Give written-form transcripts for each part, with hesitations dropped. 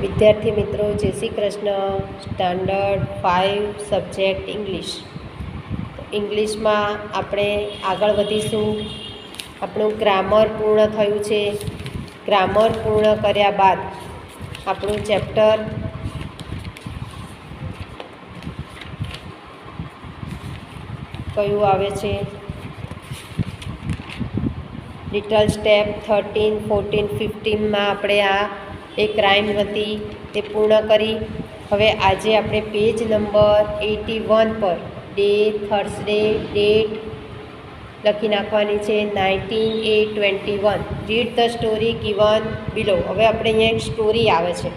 વિદ્યાર્થી મિત્રો, જય Shri Krishna. Standard 5 subject English. ઇંગ્લિશમાં આપણે આગળ વધીશું. આપણું ગ્રામર પૂર્ણ થયું છે. ગ્રામર પૂર્ણ કર્યા બાદ આપણું ચેપ્ટર કયું આવે છે? લિટલ સ્ટેપ 13, 14, 15માં આપણે આ એક રાઇમ હતી તે પૂર્ણ કરી. હવે આજે આપણે page number 81 per day, Thursday, date લખી નાખવાની છે 19/8/21. Read the story given below. હવે આપણે અહીંયા એક સ્ટોરી આવે છે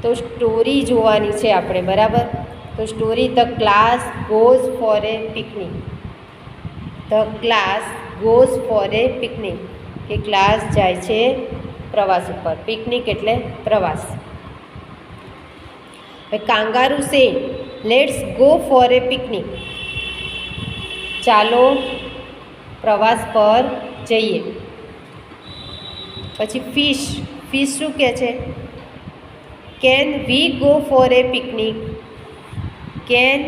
તો સ્ટોરી જોવાની છે આપણે, બરાબર? તો story, the class goes for a picnic. The class goes for a picnic, કે ક્લાસ જાય છે પ્રવાસ ઉપર. પિકનિક એટલે પ્રવાસ. કાંગારૂ સે let's go for a picnic. ચાલો પ્રવાસ પર જઈએ. પછી ફિશ, ફિશ શું કહે છે? Can we go for a picnic? Can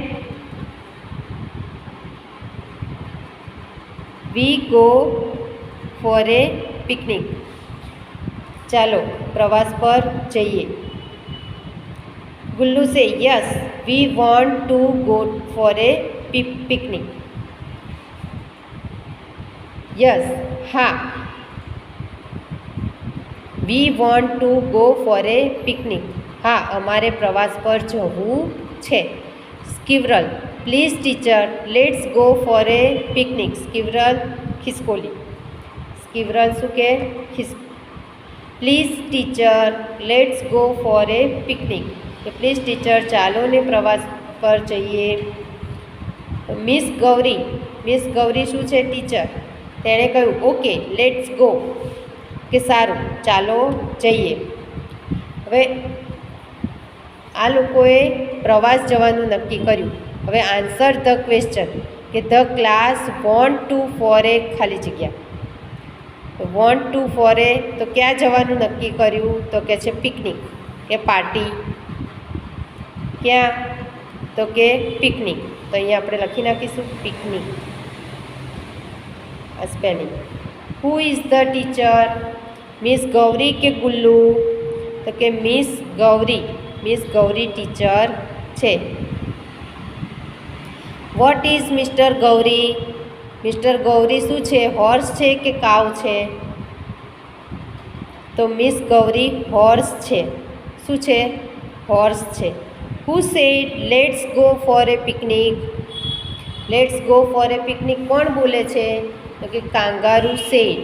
we go for a picnic? ચાલો પ્રવાસ પર જઈએ. Gullu says yes we want to go for a picnic. Yes, હા, we want to go for a picnic. હા, અમારે પ્રવાસ પર જવું છે. Squirrel, please teacher let's go for a picnic. Squirrel ખિસકોલી. સ્કિવરલ શું કે? Please teacher let's go for a picnic, કે પ્લીઝ ટીચર ચાલો ને પ્રવાસ પર જઈએ. મિસ ગૌરી, મિસ ગૌરી શું છે? ટીચર. તેણે કહ્યું ઓકે લેટ્સ ગો, કે સારું ચાલો જઈએ. હવે આ લોકોએ પ્રવાસ જવાનું નક્કી કર્યું. હવે આન્સર ધ ક્વેશ્ચન, કે the class want to for a ખાલી જગ્યા. વોન્ટ ટુ ફોર એ તો ક્યાં જવાનું નક્કી કર્યું? તો કે છે પિકનિક, કે પાર્ટી. ક્યાં? તો કે પિકનિક. તો અહીંયા આપણે લખી નાખીશું પિકનિક. આ spelling. Who is the teacher? Miss Gauri કે ગુલ્લુ? તો કે Miss Gauri. Miss Gauri teacher છે. What is Mister Gauri? Mister Gauri શું છે? હોર્સ છે કે કાવ છે? તો મિસ ગૌરી હોર્સ છે. શું છે? હોર્સ છે. Who said let's go for a picnic? Let's go for a picnic કોણ બોલે છે? તો કે કાંગારૂ સેડ.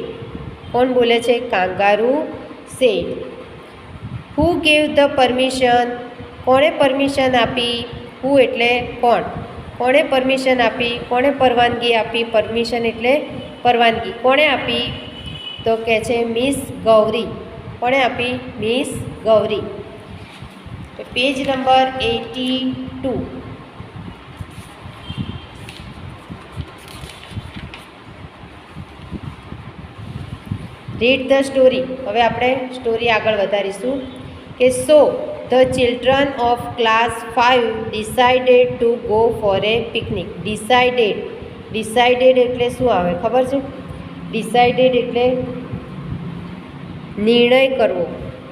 કોણ બોલે છે? Kangaroo said. Who gave the permission? કોણે પરમિશન આપી? હુ એટલે કોણ? કોણે પરમિશન આપી? કોણે પરવાનગી આપી? પરમિશન એટલે પરવાનગી. કોણે આપી? તો કહે છે મિસ ગૌરી. કોણે આપી? Miss Gauri. Page number 82. Read the story. હવે આપણે સ્ટોરી આગળ વધારીશું. કે so the children of class 5 decided to go for a picnic. Decided, decided એટલે શું આવે ખબર છે? ડિસાઇડેડ એટલે નિર્ણય કરવો,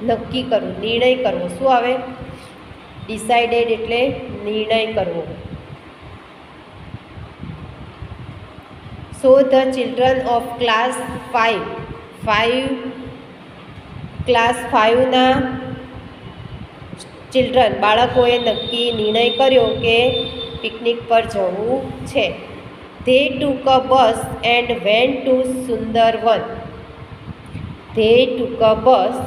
નક્કી કરવું, નિર્ણય કરવો. શું આવે? ડિસાઇડેડ એટલે નિર્ણય કરવો. So the children of class 5, class 5ના ચિલ્ડ્રન, બાળકોએ નક્કી નિર્ણય કર્યો કે પિકનિક પર જવું છે. They took a bus and went to Sundarvan. They took a bus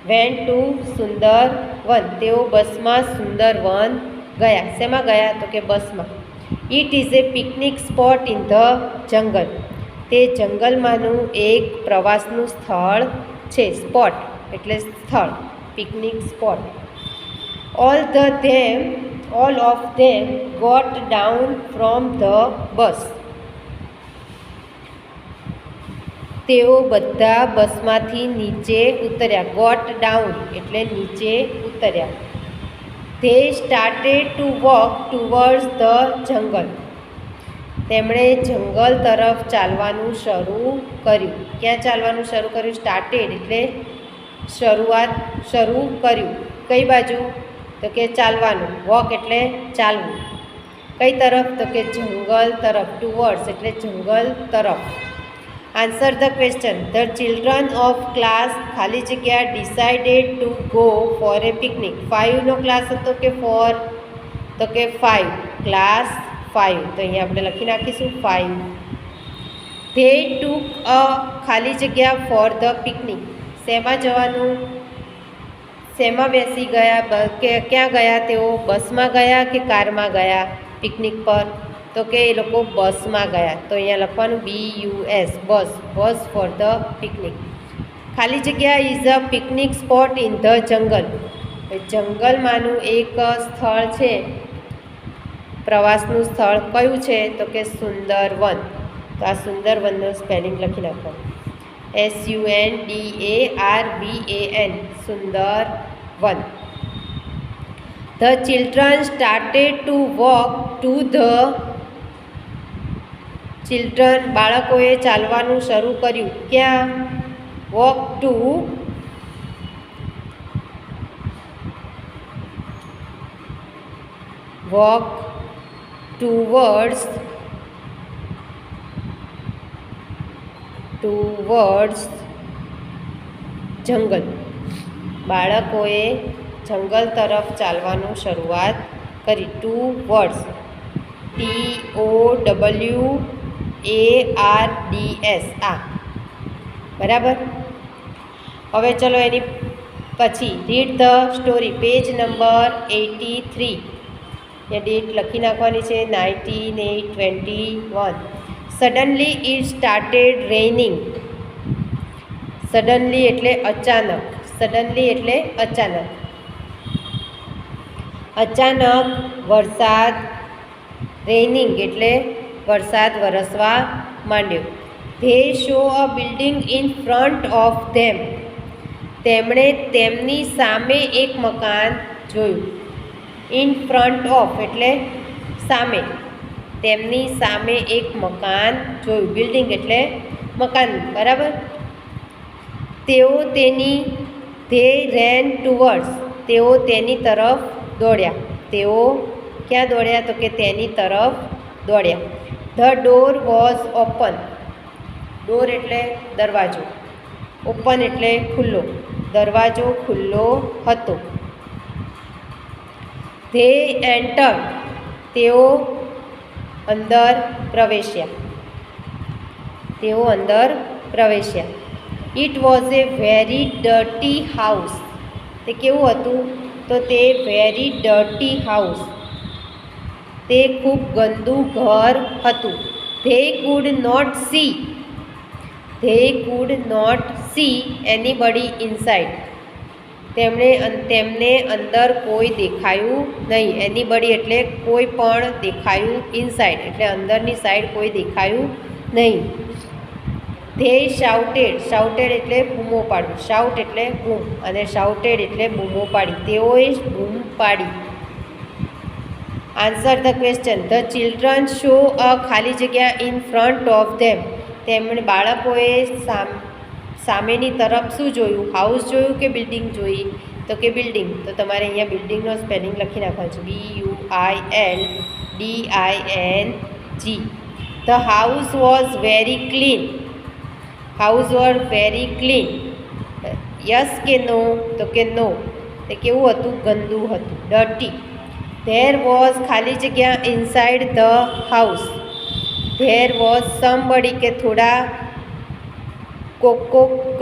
went to Sundarvan. તેઓ બસમાં સુંદરવન ગયા. શેમાં ગયા? તો કે બસમાં. It is a picnic spot in the jungle. તે જંગલમાંનું એક પ્રવાસનું સ્થળ છે. સ્પોટ એટલે સ્થળ. Picnic spot. All of them got down from the bus. તેઓ બધા બસમાંથી નીચે ઉતર્યા. ગોટ ડાઉન એટલે નીચે ઉતર્યા. They started to walk towards the jungle. તેમણે જંગલ તરફ ચાલવાનું શરૂ કર્યું. ક્યાં ચાલવાનું શરૂ કર્યું? સ્ટાર્ટેડ એટલે શરૂ કર્યું. કઈ બાજુ? તો કે ચાલવાનું. વોક એટલે ચાલવું. કઈ તરફ? તો કે જંગલ તરફ. ટુવર્ડ્સ એટલે જંગલ તરફ. Answer the question. The children of class ખાલી જગ્યા decided to go for a picnic. 5નો ક્લાસ હતો કે 4? તો કે 5. ક્લાસ 5. તો અહીંયા આપણે લખી નાખીશું 5. ધે ટુક અ ખાલી જગ્યા ફોર ધ પિકનિક. શેમાં જવાનું? શેમાં બેસી ગયા? કે ક્યાં ગયા તેઓ? બસમાં ગયા કે કારમાં ગયા પિકનિક પર? તો કે એ લોકો બસમાં ગયા. તો અહીંયા લખવાનું BUS, bus. Bus for the picnic. ખાલી જગ્યા is a picnic spot in the jungle. જંગલમાંનું એક સ્થળ છે, પ્રવાસનું સ્થળ કયું છે? તો કે સુંદરવન. તો આ સુંદરવનનું સ્પેલિંગ લખી નાખો. SUNDARVAN, Sundarbans. The children started to walk to the. Children બાળકોએ ચાલવાનું શરૂ કર્યું. ક્યાં? Walk two. વોક ટુવર્ડ્સ જંગલ. બાળકોએ જંગલ તરફ ચાલવાનું શરૂઆત કરી. Towards, TOWARDS. આ બરાબર. હવે ચલો એની પછી read the story. Page number 83. A date લખી નાખવાની છે 19/8/21. Suddenly it started રેઇનિંગ. સડનલી એટલે અચાનક. સડનલી એટલે અચાનક. અચાનક વરસાદ. રેઇનિંગ એટલે વરસાદ વરસવા માંડ્યો. They saw a building in front of them. તેમણે તેમની સામે એક મકાન જોયું. ઇન ફ્રન્ટ ઓફ એટલે સામે. તેમની સામે એક મકાન જોયું. બિલ્ડિંગ એટલે મકાન, બરાબર. તેઓ તેની. They rain towards. તેઓ તેની તરફ દોડ્યા. તેઓ ક્યાં દોડ્યા? તો કે તેની તરફ દોડ્યા. The door was open. Door એટલે દરવાજો. ઓપન એટલે ખુલ્લો. દરવાજો ખુલ્લો હતો. They entered. તેઓ અંદર પ્રવેશ્યા. તેઓ અંદર પ્રવેશ્યા. It was A very dirty house. તે કેવું હતું? તો તે વેરી ડર્ટી હાઉસ. તે ખૂબ ગંદુ ઘર હતું. They could not see. They could not see anybody inside. તેમને અંદર કોઈ દેખાયું નહીં. એનીબડી એટલે કોઈ પણ દેખાયું. ઇનસાઇડ એટલે અંદરની સાઈડ કોઈ દેખાયું નહીં. They shouted. શાઉટેડ એટલે બૂમો પાડવું. શાઉટ એટલે બૂમ અને શાઉટેડ એટલે બૂમો પાડી. તેઓએ બૂમ પાડી. Answer the question. The children show a ખાલી જગ્યા ઇન ફ્રન્ટ ઓફ ધેમ. તેમણે બાળકોએ સામેની તરફ શું જોયું? હાઉસ જોયું કે બિલ્ડિંગ જોઈ? તો કે બિલ્ડિંગ. તો તમારે અહીંયા બિલ્ડિંગનો સ્પેલિંગ લખી નાખવાનું છે. BUILDING. The house was very clean. House was very clean. Yes કે નો? તો કે નો. તે કેવું હતું? ગંદુ હતું. ડર્ટી. ધેર વોઝ ખાલી જગ્યા inside the house. There was somebody કે થોડા. કોક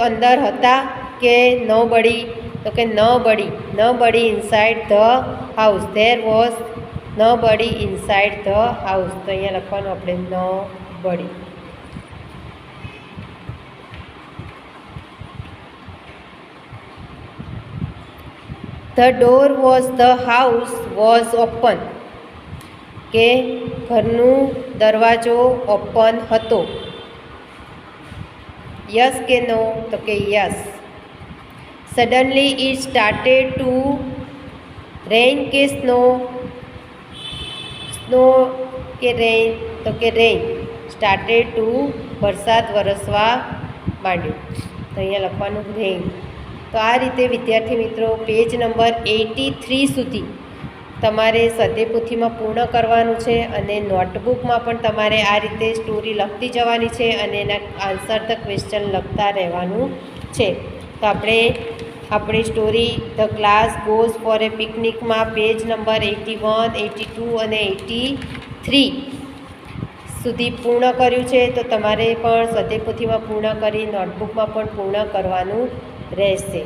અંદર હતા કે નોબડી? તો કે nobody. Nobody inside the house. There was nobody inside the house. તો અહીંયા લખવાનું આપણે nobody. The door was the house was open. કે ઘરનું દરવાજો ઓપન હતો. યસ કે નો? તો કે yes. Suddenly it started to rain કે સ્નો? સ્નો કે રેઇન? તો કે રેઇન. સ્ટાર્ટેડ ટુ વરસાદ વરસવા માંડ્યો. તો અહીંયા લખવાનું રેઇન. તો આ રીતે વિદ્યાર્થી મિત્રો પેજ નંબર 83 સુધી તમારે સ્વાધ્યાયપોથીમાં પૂર્ણ કરવાનું છે અને નોટબુકમાં પણ તમારે આ રીતે સ્ટોરી લખતી જવાની છે અને એના આન્સર ધ ક્વેશ્ચન લખતા રહેવાનું છે. તો આપણે આપણી story the class goes for a પિકનિકમાં પેજ નંબર 81, 82 અને 83 સુધી પૂર્ણ કર્યું છે. તો તમારે પણ સ્વાધ્યાયપોથીમાં પૂર્ણ કરી નોટબુકમાં પણ પૂર્ણ કરવાનું રહેશે.